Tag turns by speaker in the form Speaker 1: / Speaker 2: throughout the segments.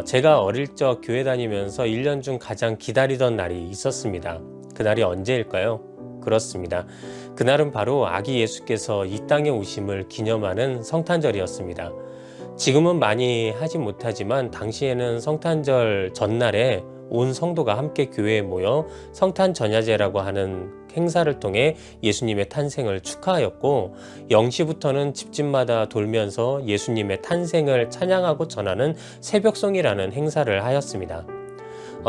Speaker 1: 제가 어릴 적 교회 다니면서 1년 중 가장 기다리던 날이 있었습니다. 그날이 언제일까요? 그렇습니다. 그날은 바로 아기 예수께서 이 땅에 오심을 기념하는 성탄절이었습니다. 지금은 많이 하지 못하지만 당시에는 성탄절 전날에 온 성도가 함께 교회에 모여 성탄 전야제라고 하는 행사를 통해 예수님의 탄생을 축하하였고, 0시부터는 집집마다 돌면서 예수님의 탄생을 찬양하고 전하는 새벽송이라는 행사를 하였습니다.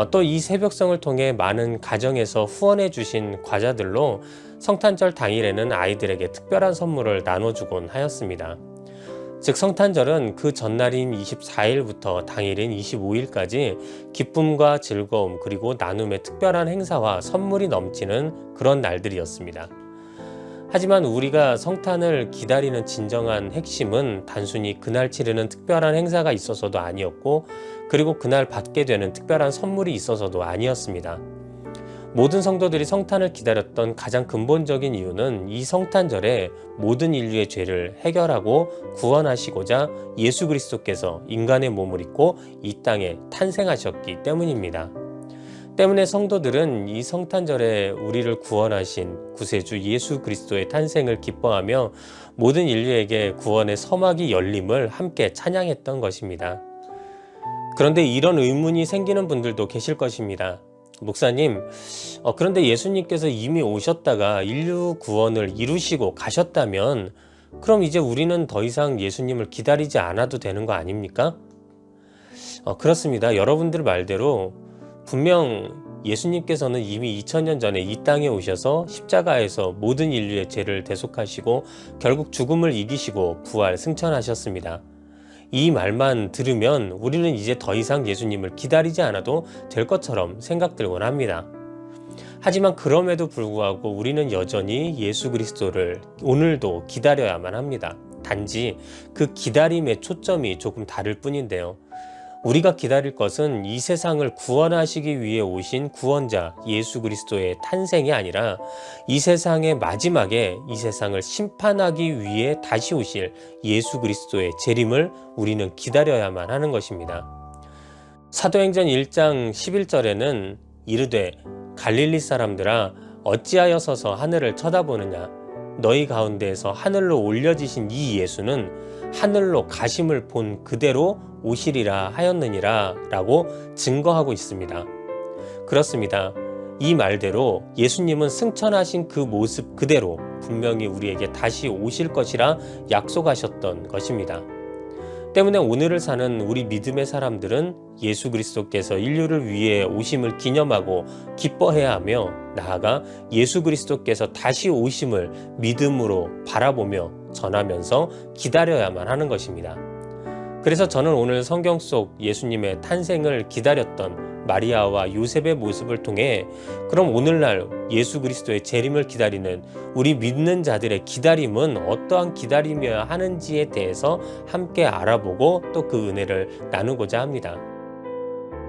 Speaker 1: 또 이 새벽송을 통해 많은 가정에서 후원해 주신 과자들로 성탄절 당일에는 아이들에게 특별한 선물을 나눠주곤 하였습니다. 즉 성탄절은 그 전날인 24일부터 당일인 25일까지 기쁨과 즐거움 그리고 나눔의 특별한 행사와 선물이 넘치는 그런 날들이었습니다. 하지만 우리가 성탄을 기다리는 진정한 핵심은 단순히 그날 치르는 특별한 행사가 있어서도 아니었고, 그리고 그날 받게 되는 특별한 선물이 있어서도 아니었습니다. 모든 성도들이 성탄을 기다렸던 가장 근본적인 이유는 이 성탄절에 모든 인류의 죄를 해결하고 구원하시고자 예수 그리스도께서 인간의 몸을 입고 이 땅에 탄생하셨기 때문입니다. 때문에 성도들은 이 성탄절에 우리를 구원하신 구세주 예수 그리스도의 탄생을 기뻐하며 모든 인류에게 구원의 서막이 열림을 함께 찬양했던 것입니다. 그런데 이런 의문이 생기는 분들도 계실 것입니다. 목사님, 그런데 예수님께서 이미 오셨다가 인류 구원을 이루시고 가셨다면 그럼 이제 우리는 더 이상 예수님을 기다리지 않아도 되는 거 아닙니까? 그렇습니다. 여러분들 말대로 분명 예수님께서는 이미 2000년 전에 이 땅에 오셔서 십자가에서 모든 인류의 죄를 대속하시고 결국 죽음을 이기시고 부활 승천하셨습니다. 이 말만 들으면 우리는 이제 더 이상 예수님을 기다리지 않아도 될 것처럼 생각들곤 합니다. 하지만 그럼에도 불구하고 우리는 여전히 예수 그리스도를 오늘도 기다려야만 합니다. 단지 그 기다림의 초점이 조금 다를 뿐인데요. 우리가 기다릴 것은 이 세상을 구원하시기 위해 오신 구원자 예수 그리스도의 탄생이 아니라 이 세상의 마지막에 이 세상을 심판하기 위해 다시 오실 예수 그리스도의 재림을 우리는 기다려야만 하는 것입니다. 사도행전 1장 11절에는 이르되 갈릴리 사람들아 어찌하여 서서 하늘을 쳐다보느냐, 너희 가운데에서 하늘로 올려지신 이 예수는 하늘로 가심을 본 그대로 오시리라 하였느니라 라고 증거하고 있습니다. 그렇습니다. 이 말대로 예수님은 승천하신 그 모습 그대로 분명히 우리에게 다시 오실 것이라 약속하셨던 것입니다. 때문에 오늘을 사는 우리 믿음의 사람들은 예수 그리스도께서 인류를 위해 오심을 기념하고 기뻐해야 하며, 나아가 예수 그리스도께서 다시 오심을 믿음으로 바라보며 전하면서 기다려야만 하는 것입니다. 그래서 저는 오늘 성경 속 예수님의 탄생을 기다렸던 마리아와 요셉의 모습을 통해 그럼 오늘날 예수 그리스도의 재림을 기다리는 우리 믿는 자들의 기다림은 어떠한 기다림이어야 하는지에 대해서 함께 알아보고 또 그 은혜를 나누고자 합니다.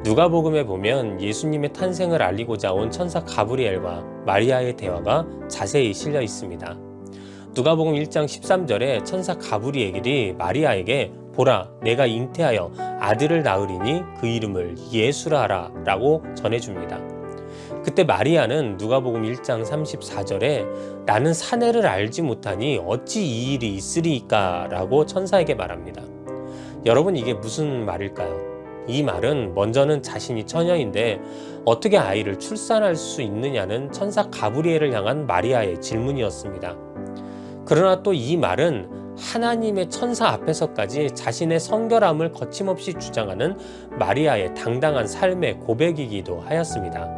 Speaker 1: 누가복음에 보면 예수님의 탄생을 알리고자 온 천사 가브리엘과 마리아의 대화가 자세히 실려 있습니다. 누가복음 1장 13절에 천사 가브리엘이 마리아에게 보라, 내가 잉태하여 아들을 낳으리니 그 이름을 예수라 하라 라고 전해줍니다. 그때 마리아는 누가복음 1장 34절에 나는 사내를 알지 못하니 어찌 이 일이 있으리이까 라고 천사에게 말합니다. 여러분, 이게 무슨 말일까요? 이 말은 먼저는 자신이 처녀인데 어떻게 아이를 출산할 수 있느냐는 천사 가브리엘을 향한 마리아의 질문이었습니다. 그러나 또 이 말은 하나님의 천사 앞에서까지 자신의 성결함을 거침없이 주장하는 마리아의 당당한 삶의 고백이기도 하였습니다.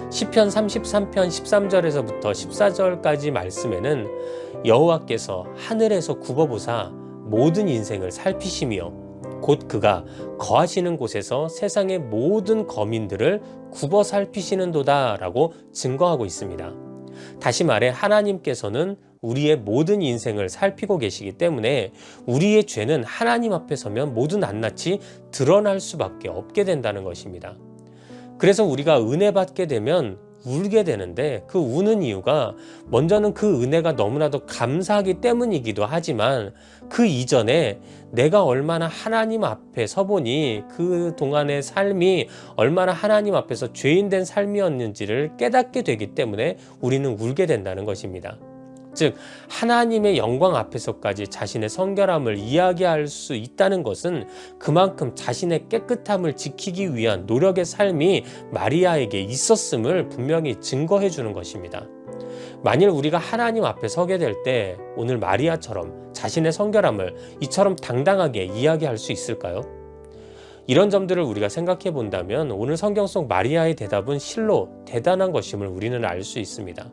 Speaker 1: 시편 33편 13절에서부터 14절까지 말씀에는 여호와께서 하늘에서 굽어보사 모든 인생을 살피시며 곧 그가 거하시는 곳에서 세상의 모든 거민들을 굽어 살피시는도다 라고 증거하고 있습니다. 다시 말해 하나님께서는 우리의 모든 인생을 살피고 계시기 때문에 우리의 죄는 하나님 앞에 서면 모두 낱낱이 드러날 수밖에 없게 된다는 것입니다. 그래서 우리가 은혜 받게 되면 울게 되는데, 그 우는 이유가 먼저는 그 은혜가 너무나도 감사하기 때문이기도 하지만, 그 이전에 내가 얼마나 하나님 앞에 서보니 그 동안의 삶이 얼마나 하나님 앞에서 죄인된 삶이었는지를 깨닫게 되기 때문에 우리는 울게 된다는 것입니다. 즉, 하나님의 영광 앞에서까지 자신의 성결함을 이야기할 수 있다는 것은 그만큼 자신의 깨끗함을 지키기 위한 노력의 삶이 마리아에게 있었음을 분명히 증거해 주는 것입니다. 만일 우리가 하나님 앞에 서게 될 때 오늘 마리아처럼 자신의 성결함을 이처럼 당당하게 이야기할 수 있을까요? 이런 점들을 우리가 생각해 본다면 오늘 성경 속 마리아의 대답은 실로 대단한 것임을 우리는 알 수 있습니다.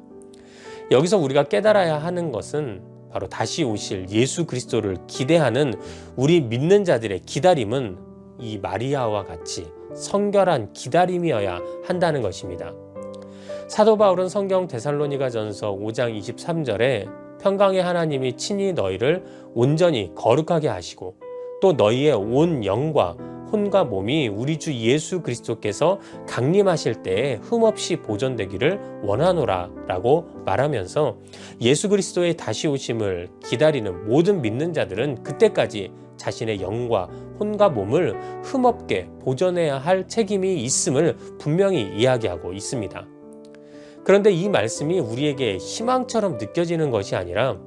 Speaker 1: 여기서 우리가 깨달아야 하는 것은 바로 다시 오실 예수 그리스도를 기대하는 우리 믿는 자들의 기다림은 이 마리아와 같이 성결한 기다림이어야 한다는 것입니다. 사도 바울은 성경 데살로니가전서 5장 23절에 평강의 하나님이 친히 너희를 온전히 거룩하게 하시고 또 너희의 온 영과 혼과 몸이 우리 주 예수 그리스도께서 강림하실 때에 흠없이 보존되기를 원하노라 라고 말하면서 예수 그리스도의 다시 오심을 기다리는 모든 믿는 자들은 그때까지 자신의 영과 혼과 몸을 흠없게 보존해야 할 책임이 있음을 분명히 이야기하고 있습니다. 그런데 이 말씀이 우리에게 희망처럼 느껴지는 것이 아니라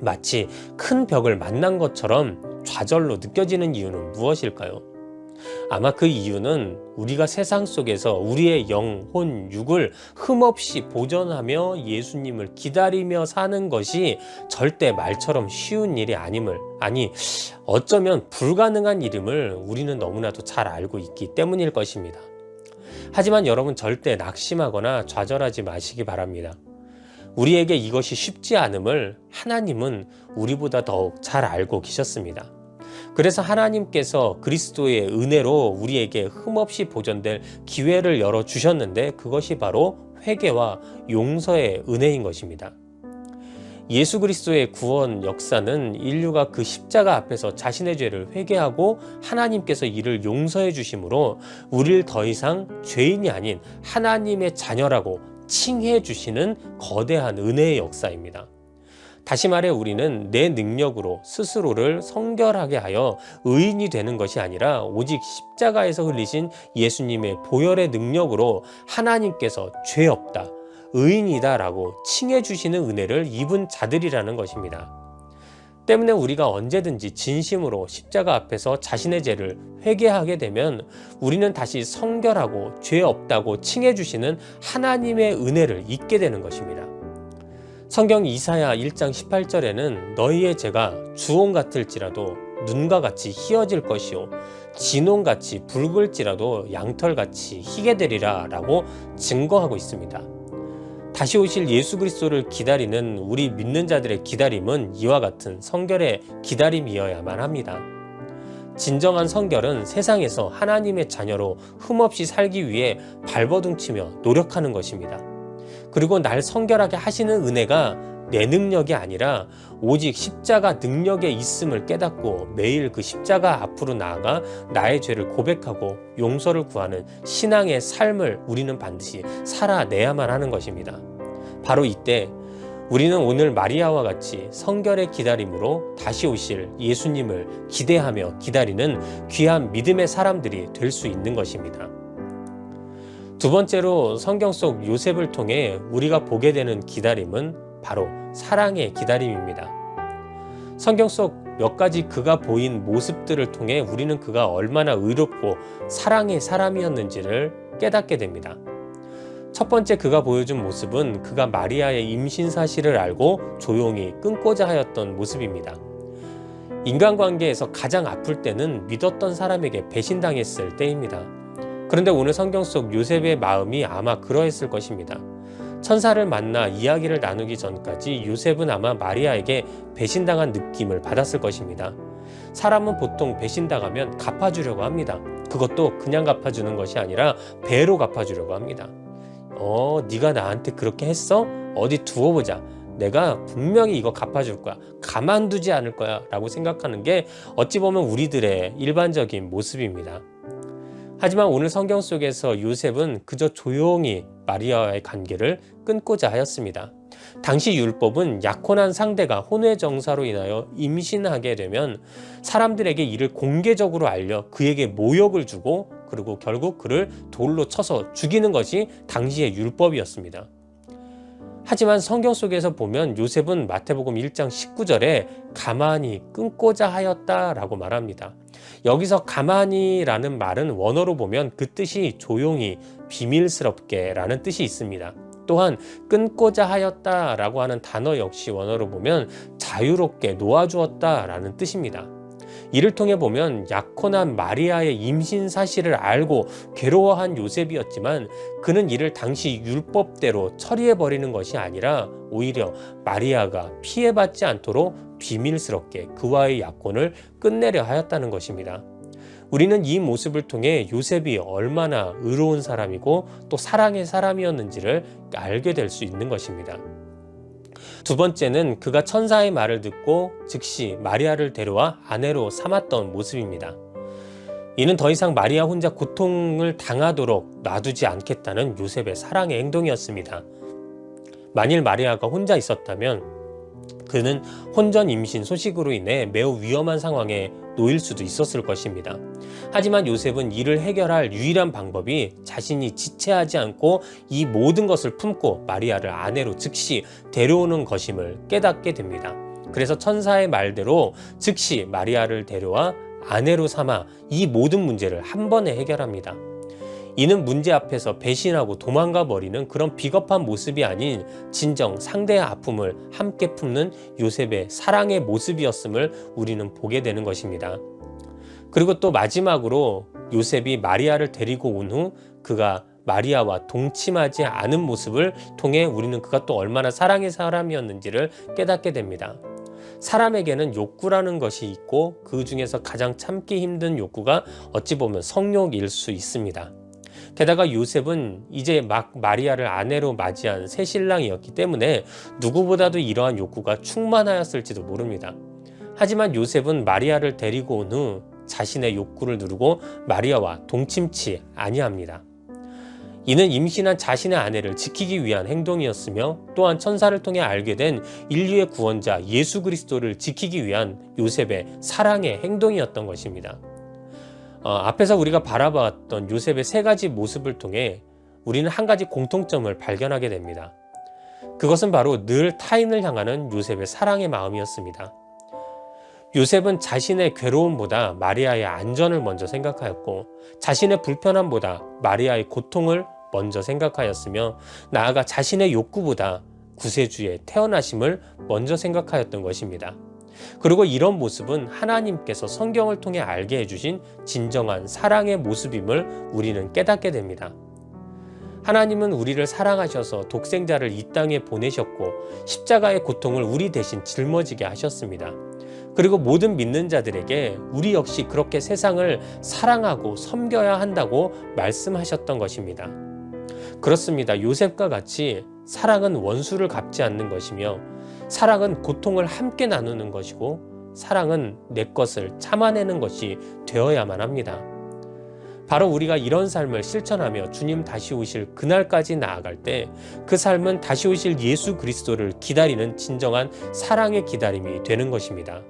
Speaker 1: 마치 큰 벽을 만난 것처럼 좌절로 느껴지는 이유는 무엇일까요? 아마 그 이유는 우리가 세상 속에서 우리의 영, 혼, 육을 흠없이 보존하며 예수님을 기다리며 사는 것이 절대 말처럼 쉬운 일이 아님을, 아니 어쩌면 불가능한 일임을 우리는 너무나도 잘 알고 있기 때문일 것입니다. 하지만 여러분 절대 낙심하거나 좌절하지 마시기 바랍니다. 우리에게 이것이 쉽지 않음을 하나님은 우리보다 더욱 잘 알고 계셨습니다. 그래서 하나님께서 그리스도의 은혜로 우리에게 흠없이 보존될 기회를 열어주셨는데 그것이 바로 회개와 용서의 은혜인 것입니다. 예수 그리스도의 구원 역사는 인류가 그 십자가 앞에서 자신의 죄를 회개하고 하나님께서 이를 용서해 주심으로 우리를 더 이상 죄인이 아닌 하나님의 자녀라고 칭해 주시는 거대한 은혜의 역사입니다. 다시 말해 우리는 내 능력으로 스스로를 성결하게 하여 의인이 되는 것이 아니라 오직 십자가에서 흘리신 예수님의 보혈의 능력으로 하나님께서 죄 없다, 의인이다 라고 칭해 주시는 은혜를 입은 자들이라는 것입니다. 때문에 우리가 언제든지 진심으로 십자가 앞에서 자신의 죄를 회개하게 되면 우리는 다시 성결하고 죄 없다고 칭해 주시는 하나님의 은혜를 잊게 되는 것입니다. 성경 이사야 1장 18절에는 너희의 죄가 주홍 같을지라도 눈과 같이 희어질 것이요 진홍같이 붉을지라도 양털같이 희게 되리라 라고 증거하고 있습니다. 다시 오실 예수 그리스도를 기다리는 우리 믿는 자들의 기다림은 이와 같은 성결의 기다림이어야만 합니다. 진정한 성결은 세상에서 하나님의 자녀로 흠없이 살기 위해 발버둥치며 노력하는 것입니다. 그리고 날 성결하게 하시는 은혜가 내 능력이 아니라 오직 십자가 능력에 있음을 깨닫고 매일 그 십자가 앞으로 나아가 나의 죄를 고백하고 용서를 구하는 신앙의 삶을 우리는 반드시 살아내야만 하는 것입니다. 바로 이때 우리는 오늘 마리아와 같이 성결의 기다림으로 다시 오실 예수님을 기대하며 기다리는 귀한 믿음의 사람들이 될 수 있는 것입니다. 두 번째로 성경 속 요셉을 통해 우리가 보게 되는 기다림은 바로 사랑의 기다림입니다. 성경 속 몇 가지 그가 보인 모습들을 통해 우리는 그가 얼마나 의롭고 사랑의 사람이었는지를 깨닫게 됩니다. 첫 번째 그가 보여준 모습은 그가 마리아의 임신 사실을 알고 조용히 끊고자 하였던 모습입니다. 인간관계에서 가장 아플 때는 믿었던 사람에게 배신당했을 때입니다. 그런데 오늘 성경 속 요셉의 마음이 아마 그러했을 것입니다. 천사를 만나 이야기를 나누기 전까지 요셉은 아마 마리아에게 배신당한 느낌을 받았을 것입니다. 사람은 보통 배신당하면 갚아주려고 합니다. 그것도 그냥 갚아주는 것이 아니라 배로 갚아주려고 합니다. 네가 나한테 그렇게 했어? 어디 두어 보자. 내가 분명히 이거 갚아줄 거야. 가만두지 않을 거야 라고 생각하는 게 어찌 보면 우리들의 일반적인 모습입니다. 하지만 오늘 성경 속에서 요셉은 그저 조용히 마리아와의 관계를 끊고자 하였습니다. 당시 율법은 약혼한 상대가 혼외정사로 인하여 임신하게 되면 사람들에게 이를 공개적으로 알려 그에게 모욕을 주고 그리고 결국 그를 돌로 쳐서 죽이는 것이 당시의 율법이었습니다. 하지만 성경 속에서 보면 요셉은 마태복음 1장 19절에 가만히 끊고자 하였다라고 말합니다. 여기서 가만히라는 말은 원어로 보면 그 뜻이 조용히, 비밀스럽게 라는 뜻이 있습니다. 또한 끊고자 하였다라고 하는 단어 역시 원어로 보면 자유롭게 놓아주었다라는 뜻입니다. 이를 통해 보면 약혼한 마리아의 임신 사실을 알고 괴로워한 요셉이었지만 그는 이를 당시 율법대로 처리해버리는 것이 아니라 오히려 마리아가 피해받지 않도록 비밀스럽게 그와의 약혼을 끝내려 하였다는 것입니다. 우리는 이 모습을 통해 요셉이 얼마나 의로운 사람이고 또 사랑의 사람이었는지를 알게 될 수 있는 것입니다. 두 번째는 그가 천사의 말을 듣고 즉시 마리아를 데려와 아내로 삼았던 모습입니다. 이는 더 이상 마리아 혼자 고통을 당하도록 놔두지 않겠다는 요셉의 사랑의 행동이었습니다. 만일 마리아가 혼자 있었다면 그는 혼전 임신 소식으로 인해 매우 위험한 상황에 놓일 수도 있었을 것입니다. 하지만 요셉은 이를 해결할 유일한 방법이 자신이 지체하지 않고 이 모든 것을 품고 마리아를 아내로 즉시 데려오는 것임을 깨닫게 됩니다. 그래서 천사의 말대로 즉시 마리아를 데려와 아내로 삼아 이 모든 문제를 한 번에 해결합니다. 이는 문제 앞에서 배신하고 도망가 버리는 그런 비겁한 모습이 아닌 진정 상대의 아픔을 함께 품는 요셉의 사랑의 모습이었음을 우리는 보게 되는 것입니다. 그리고 또 마지막으로 요셉이 마리아를 데리고 온 후 그가 마리아와 동침하지 않은 모습을 통해 우리는 그가 또 얼마나 사랑의 사람이었는지를 깨닫게 됩니다. 사람에게는 욕구라는 것이 있고 그 중에서 가장 참기 힘든 욕구가 어찌 보면 성욕일 수 있습니다. 게다가 요셉은 이제 막 마리아를 아내로 맞이한 새 신랑이었기 때문에 누구보다도 이러한 욕구가 충만하였을지도 모릅니다. 하지만 요셉은 마리아를 데리고 온 후 자신의 욕구를 누르고 마리아와 동침치 아니합니다. 이는 임신한 자신의 아내를 지키기 위한 행동이었으며 또한 천사를 통해 알게 된 인류의 구원자 예수 그리스도를 지키기 위한 요셉의 사랑의 행동이었던 것입니다. 앞에서 우리가 바라봤던 요셉의 세 가지 모습을 통해 우리는 한 가지 공통점을 발견하게 됩니다. 그것은 바로 늘 타인을 향하는 요셉의 사랑의 마음이었습니다. 요셉은 자신의 괴로움보다 마리아의 안전을 먼저 생각하였고 자신의 불편함보다 마리아의 고통을 먼저 생각하였으며 나아가 자신의 욕구보다 구세주의 태어나심을 먼저 생각하였던 것입니다. 그리고 이런 모습은 하나님께서 성경을 통해 알게 해주신 진정한 사랑의 모습임을 우리는 깨닫게 됩니다. 하나님은 우리를 사랑하셔서 독생자를 이 땅에 보내셨고 십자가의 고통을 우리 대신 짊어지게 하셨습니다. 그리고 모든 믿는 자들에게 우리 역시 그렇게 세상을 사랑하고 섬겨야 한다고 말씀하셨던 것입니다. 그렇습니다. 요셉과 같이 사랑은 원수를 갚지 않는 것이며 사랑은 고통을 함께 나누는 것이고 사랑은 내 것을 참아내는 것이 되어야만 합니다. 바로 우리가 이런 삶을 실천하며 주님 다시 오실 그날까지 나아갈 때 그 삶은 다시 오실 예수 그리스도를 기다리는 진정한 사랑의 기다림이 되는 것입니다.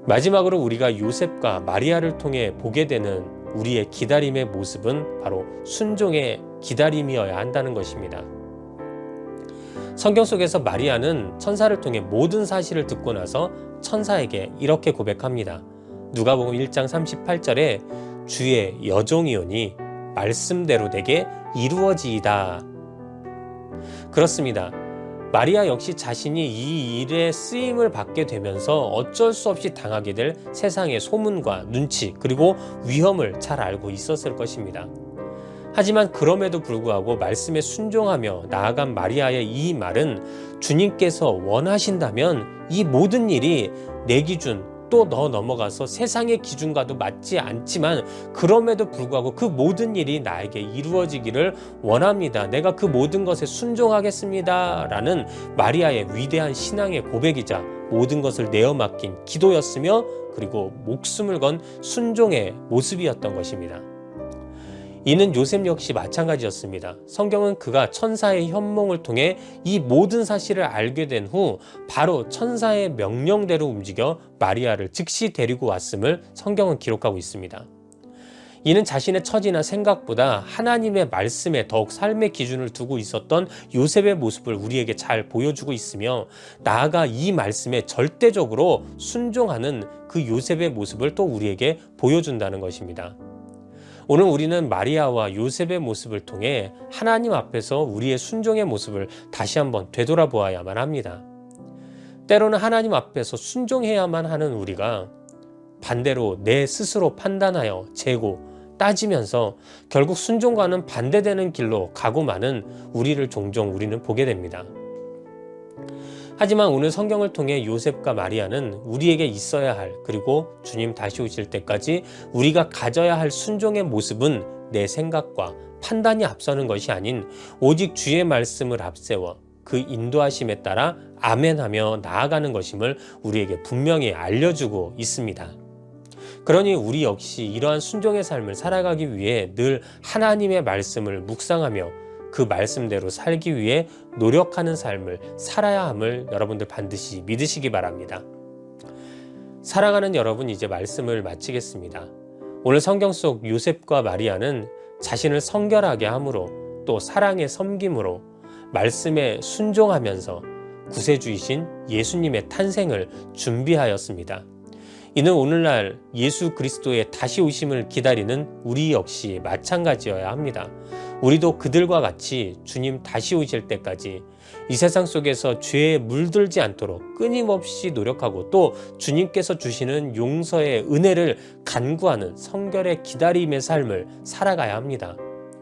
Speaker 1: 마지막으로 우리가 요셉과 마리아를 통해 보게 되는 우리의 기다림의 모습은 바로 순종의 기다림이어야 한다는 것입니다. 성경 속에서 마리아는 천사를 통해 모든 사실을 듣고 나서 천사에게 이렇게 고백합니다. 누가복음 1장 38절에 주의 여종이오니 말씀대로 내게 이루어지이다. 그렇습니다. 마리아 역시 자신이 이 일에 쓰임을 받게 되면서 어쩔 수 없이 당하게 될 세상의 소문과 눈치 그리고 위험을 잘 알고 있었을 것입니다. 하지만 그럼에도 불구하고 말씀에 순종하며 나아간 마리아의 이 말은 주님께서 원하신다면 이 모든 일이 내 기준 또 더 넘어가서 세상의 기준과도 맞지 않지만 그럼에도 불구하고 그 모든 일이 나에게 이루어지기를 원합니다. 내가 그 모든 것에 순종하겠습니다. 라는 마리아의 위대한 신앙의 고백이자 모든 것을 내어 맡긴 기도였으며 그리고 목숨을 건 순종의 모습이었던 것입니다. 이는 요셉 역시 마찬가지였습니다. 성경은 그가 천사의 현몽을 통해 이 모든 사실을 알게 된 후 바로 천사의 명령대로 움직여 마리아를 즉시 데리고 왔음을 성경은 기록하고 있습니다. 이는 자신의 처지나 생각보다 하나님의 말씀에 더욱 삶의 기준을 두고 있었던 요셉의 모습을 우리에게 잘 보여주고 있으며, 나아가 이 말씀에 절대적으로 순종하는 그 요셉의 모습을 또 우리에게 보여준다는 것입니다. 오늘 우리는 마리아와 요셉의 모습을 통해 하나님 앞에서 우리의 순종의 모습을 다시 한번 되돌아보아야만 합니다. 때로는 하나님 앞에서 순종해야만 하는 우리가 반대로 내 스스로 판단하여 재고 따지면서 결국 순종과는 반대되는 길로 가고 마는 우리를 종종 우리는 보게 됩니다. 하지만 오늘 성경을 통해 요셉과 마리아는 우리에게 있어야 할, 그리고 주님 다시 오실 때까지 우리가 가져야 할 순종의 모습은 내 생각과 판단이 앞서는 것이 아닌 오직 주의 말씀을 앞세워 그 인도하심에 따라 아멘하며 나아가는 것임을 우리에게 분명히 알려주고 있습니다. 그러니 우리 역시 이러한 순종의 삶을 살아가기 위해 늘 하나님의 말씀을 묵상하며 그 말씀대로 살기 위해 노력하는 삶을 살아야 함을 여러분들 반드시 믿으시기 바랍니다. 사랑하는 여러분, 이제 말씀을 마치겠습니다. 오늘 성경 속 요셉과 마리아는 자신을 성결하게 함으로, 또 사랑의 섬김으로, 말씀에 순종하면서 구세주이신 예수님의 탄생을 준비하였습니다. 이는 오늘날 예수 그리스도의 다시 오심을 기다리는 우리 역시 마찬가지여야 합니다. 우리도 그들과 같이 주님 다시 오실 때까지 이 세상 속에서 죄에 물들지 않도록 끊임없이 노력하고, 또 주님께서 주시는 용서의 은혜를 간구하는 성결의 기다림의 삶을 살아가야 합니다.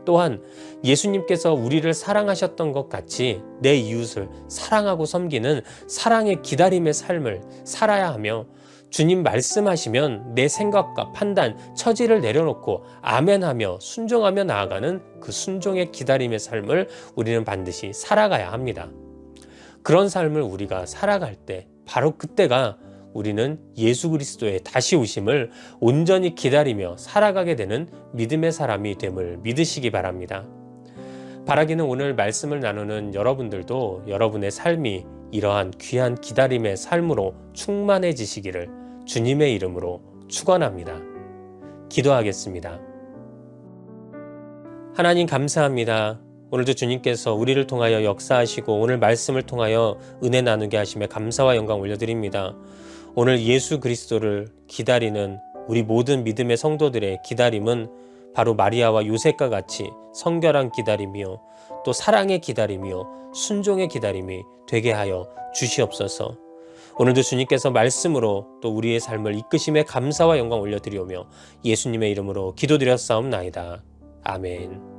Speaker 1: 또한 예수님께서 우리를 사랑하셨던 것 같이 내 이웃을 사랑하고 섬기는 사랑의 기다림의 삶을 살아야 하며, 주님 말씀하시면 내 생각과 판단, 처지를 내려놓고 아멘하며 순종하며 나아가는 그 순종의 기다림의 삶을 우리는 반드시 살아가야 합니다. 그런 삶을 우리가 살아갈 때, 바로 그때가 우리는 예수 그리스도의 다시 오심을 온전히 기다리며 살아가게 되는 믿음의 사람이 됨을 믿으시기 바랍니다. 바라기는 오늘 말씀을 나누는 여러분들도 여러분의 삶이 이러한 귀한 기다림의 삶으로 충만해지시기를 주님의 이름으로 축원합니다. 기도하겠습니다. 하나님 감사합니다. 오늘도 주님께서 우리를 통하여 역사하시고 오늘 말씀을 통하여 은혜 나누게 하심에 감사와 영광 올려드립니다. 오늘 예수 그리스도를 기다리는 우리 모든 믿음의 성도들의 기다림은 바로 마리아와 요셉과 같이 성결한 기다림이요, 또 사랑의 기다림이요, 순종의 기다림이 되게 하여 주시옵소서. 오늘도 주님께서 말씀으로 또 우리의 삶을 이끄심에 감사와 영광 올려드리오며 예수님의 이름으로 기도드렸사옵나이다. 아멘.